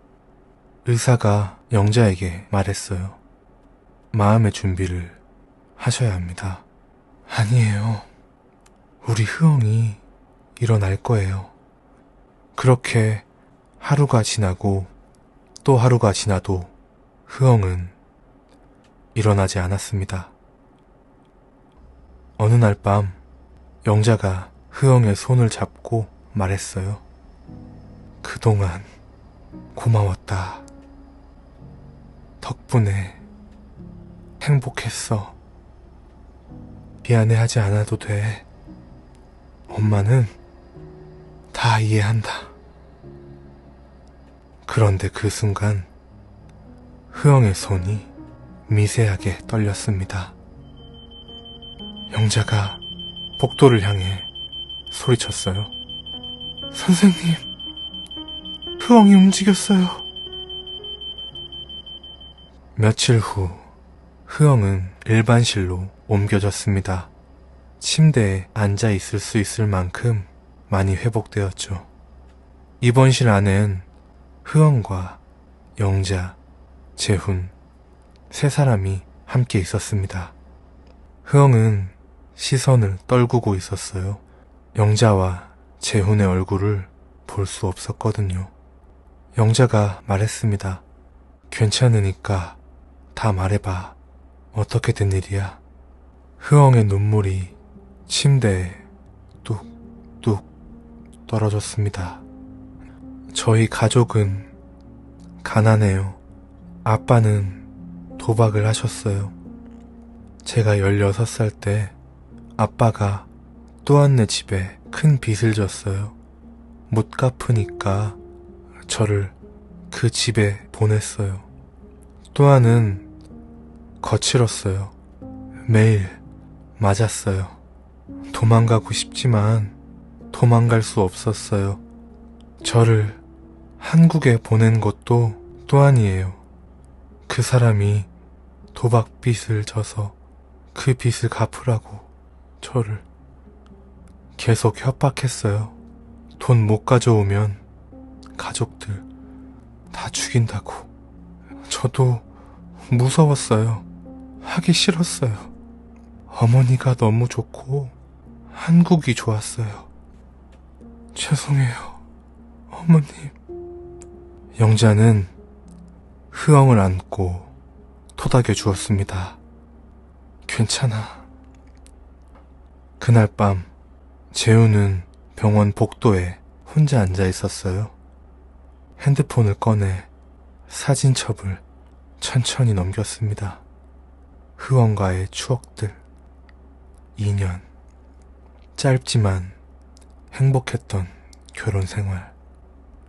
의사가 영자에게 말했어요. 마음의 준비를 하셔야 합니다. 아니에요. 우리 흐엉이 일어날 거예요. 그렇게 하루가 지나고 또 하루가 지나도 흐엉은 일어나지 않았습니다. 어느 날 밤 영자가 흐엉의 손을 잡고 말했어요. 그동안 고마웠다. 덕분에 행복했어. 미안해하지 않아도 돼. 엄마는 다 이해한다. 그런데 그 순간 흐엉의 손이 미세하게 떨렸습니다. 영자가 복도를 향해 소리쳤어요. 선생님, 흐엉이 움직였어요. 며칠 후 흐엉은 일반실로 옮겨졌습니다. 침대에 앉아 있을 수 있을 만큼 많이 회복되었죠. 입원실 안엔 흐엉과 영자, 재훈, 세 사람이 함께 있었습니다. 흐엉은 시선을 떨구고 있었어요. 영자와 재훈의 얼굴을 볼 수 없었거든요. 영자가 말했습니다. 괜찮으니까 다 말해봐. 어떻게 된 일이야? 흐엉의 눈물이 침대에 뚝뚝 떨어졌습니다. 저희 가족은 가난해요. 아빠는 도박을 하셨어요. 제가 16살 때 아빠가 또한네 집에 큰 빚을 졌어요. 못 갚으니까 저를 그 집에 보냈어요. 또한은 거칠었어요. 매일 맞았어요. 도망가고 싶지만 도망갈 수 없었어요. 저를 한국에 보낸 것도 또한이에요. 그 사람이 도박 빚을 져서 그 빚을 갚으라고 저를 계속 협박했어요. 돈 못 가져오면 가족들 다 죽인다고. 저도 무서웠어요. 하기 싫었어요. 어머니가 너무 좋고 한국이 좋았어요. 죄송해요, 어머님. 영자는 흐엉을 안고 토닥여 주었습니다. 괜찮아. 그날 밤 재우는 병원 복도에 혼자 앉아 있었어요. 핸드폰을 꺼내 사진첩을 천천히 넘겼습니다. 흐엉과의 추억들. 2년. 짧지만 행복했던 결혼 생활.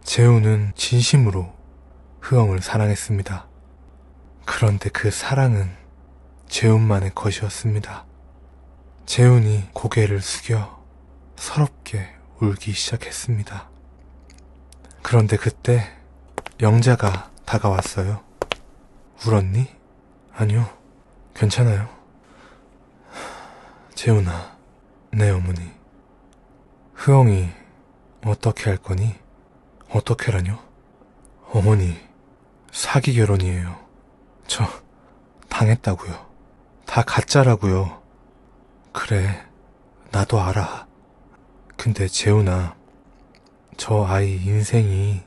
재우는 진심으로 흐엉을 사랑했습니다. 그런데 그 사랑은 재훈만의 것이었습니다. 재훈이 고개를 숙여 서럽게 울기 시작했습니다. 그런데 그때 영자가 다가왔어요. 울었니? 아니요, 괜찮아요. 재훈아, 네 어머니. 흐엉이 어떻게 할 거니? 어떻게라뇨? 어머니, 사기 결혼이에요. 저 당했다고요. 다 가짜라고요. 그래, 나도 알아. 근데 재훈아, 저 아이 인생이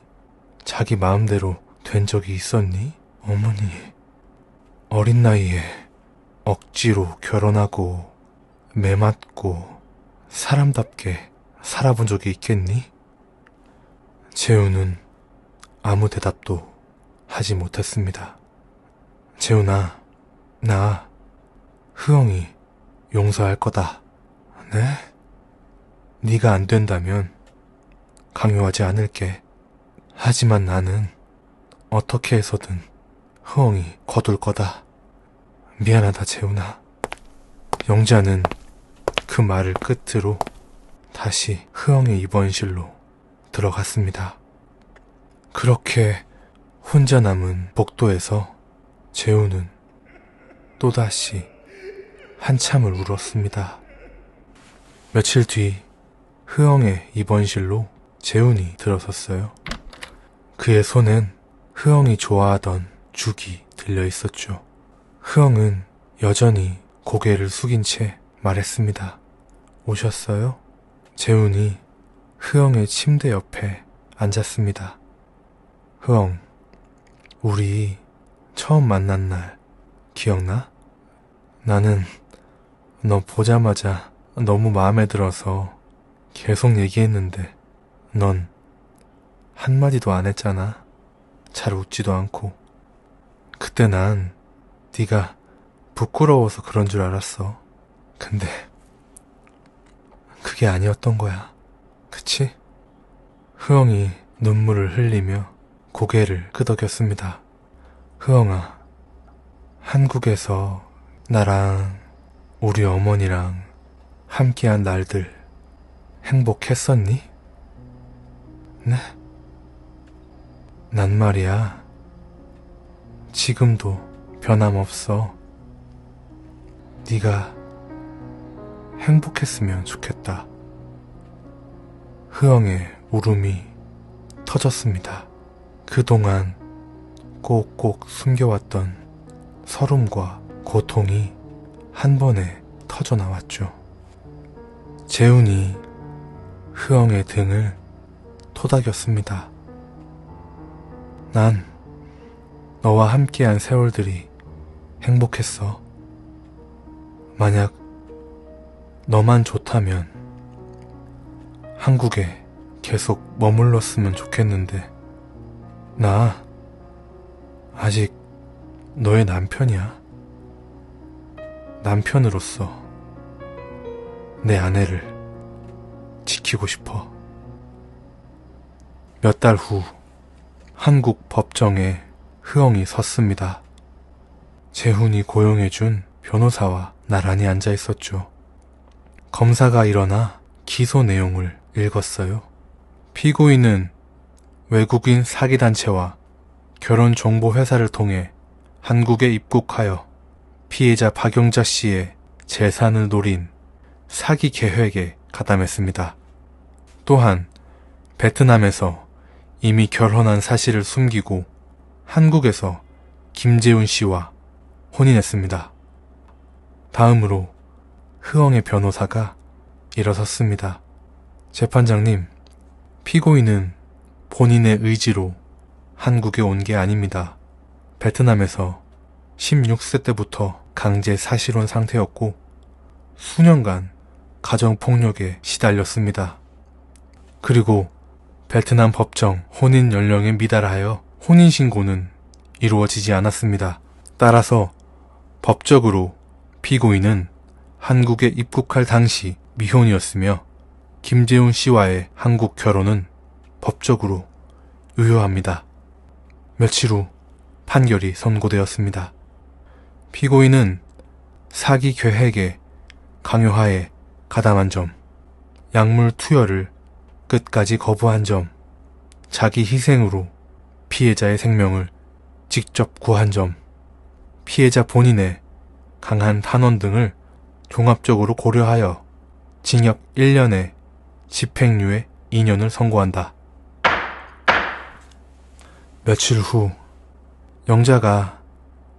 자기 마음대로 된 적이 있었니? 어머니, 어린 나이에 억지로 결혼하고 매 맞고 사람답게 살아본 적이 있겠니? 재훈은 아무 대답도 하지 못했습니다. 재훈아, 나 흐엉이 용서할 거다. 네? 네가 안 된다면 강요하지 않을게. 하지만 나는 어떻게 해서든 흐엉이 거둘 거다. 미안하다 재훈아. 영자는 그 말을 끝으로 다시 흐엉이 입원실로 들어갔습니다. 그렇게 혼자 남은 복도에서 재훈은 또다시 한참을 울었습니다. 며칠 뒤 흐엉의 입원실로 재훈이 들어섰어요. 그의 손엔 흐엉이 좋아하던 죽이 들려 있었죠. 흐엉은 여전히 고개를 숙인 채 말했습니다. 오셨어요? 재훈이 흐엉의 침대 옆에 앉았습니다. 흐엉, 우리 처음 만난 날 기억나? 나는 너 보자마자 너무 마음에 들어서 계속 얘기했는데 넌 한마디도 안 했잖아. 잘 웃지도 않고. 그때 난 네가 부끄러워서 그런 줄 알았어. 근데 그게 아니었던 거야. 그치? 흐엉이 눈물을 흘리며 고개를 끄덕였습니다. 흐엉아, 한국에서 나랑 우리 어머니랑 함께한 날들 행복했었니? 네? 난 말이야. 지금도 변함없어. 네가 행복했으면 좋겠다. 흐엉의 울음이 터졌습니다. 그동안 꼭꼭 숨겨왔던 서름과 고통이 한 번에 터져나왔죠. 재훈이 흐엉의 등을 토닥였습니다. 난 너와 함께한 세월들이 행복했어. 만약 너만 좋다면 한국에 계속 머물렀으면 좋겠는데 나 아직 너의 남편이야. 남편으로서 내 아내를 지키고 싶어. 몇 달 후 한국 법정에 흐엉이 섰습니다. 재훈이 고용해준 변호사와 나란히 앉아 있었죠. 검사가 일어나 기소 내용을 읽었어요. 피고인은 외국인 사기단체와 결혼정보회사를 통해 한국에 입국하여 피해자 박영자 씨의 재산을 노린 사기 계획에 가담했습니다. 또한 베트남에서 이미 결혼한 사실을 숨기고 한국에서 김재훈 씨와 혼인했습니다. 다음으로 흐엉의 변호사가 일어섰습니다. 재판장님, 피고인은 본인의 의지로 한국에 온 게 아닙니다. 베트남에서 16세 때부터 강제 사실혼 상태였고 수년간 가정폭력에 시달렸습니다. 그리고 베트남 법정 혼인 연령에 미달하여 혼인신고는 이루어지지 않았습니다. 따라서 법적으로 피고인은 한국에 입국할 당시 미혼이었으며 김재훈 씨와의 한국 결혼은 법적으로 유효합니다. 며칠 후 판결이 선고되었습니다. 피고인은 사기 계획에 강요하에 가담한 점, 약물 투여를 끝까지 거부한 점, 자기 희생으로 피해자의 생명을 직접 구한 점, 피해자 본인의 강한 탄원 등을 종합적으로 고려하여 징역 1년에 집행유예 2년을 선고한다. 며칠 후 영자가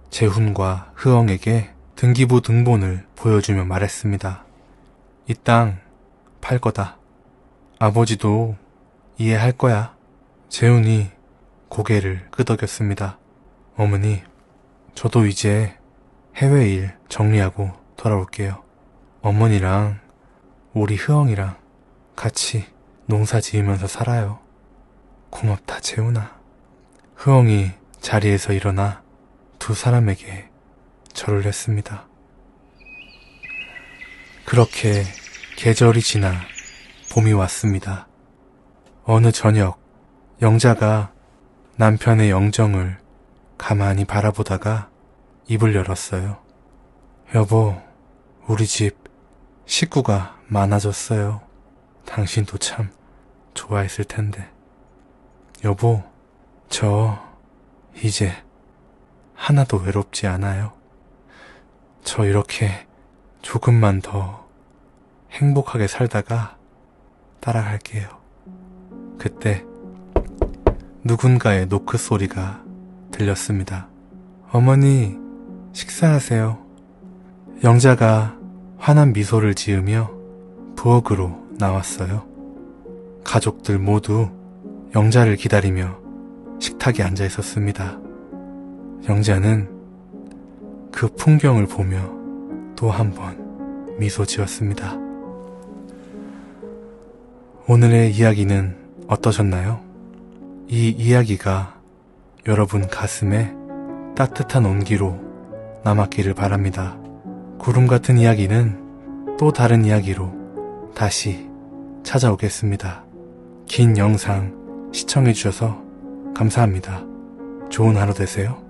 재훈과 흐엉에게 등기부 등본을 보여주며 말했습니다. 이 땅 팔 거다. 아버지도 이해할 거야. 재훈이 고개를 끄덕였습니다. 어머니, 저도 이제 해외일 정리하고 돌아올게요. 어머니랑 우리 흐엉이랑 같이 농사 지으면서 살아요. 고맙다, 재훈아. 흐엉이 자리에서 일어나 두 사람에게 절을 했습니다. 그렇게 계절이 지나 봄이 왔습니다. 어느 저녁 영자가 남편의 영정을 가만히 바라보다가 입을 열었어요. 여보, 우리 집 식구가 많아졌어요. 당신도 참 좋아했을 텐데. 여보, 저 이제 하나도 외롭지 않아요. 저 이렇게 조금만 더 행복하게 살다가 따라갈게요. 그때 누군가의 노크 소리가 들렸습니다. 어머니, 식사하세요. 영자가 환한 미소를 지으며 부엌으로 나왔어요. 가족들 모두 영자를 기다리며 식탁에 앉아 있었습니다. 영자는 그 풍경을 보며 또 한 번 미소 지었습니다. 오늘의 이야기는 어떠셨나요? 이 이야기가 여러분 가슴에 따뜻한 온기로 남았기를 바랍니다. 구름 같은 이야기는 또 다른 이야기로 다시 찾아오겠습니다. 긴 영상 시청해주셔서 감사합니다. 좋은 하루 되세요.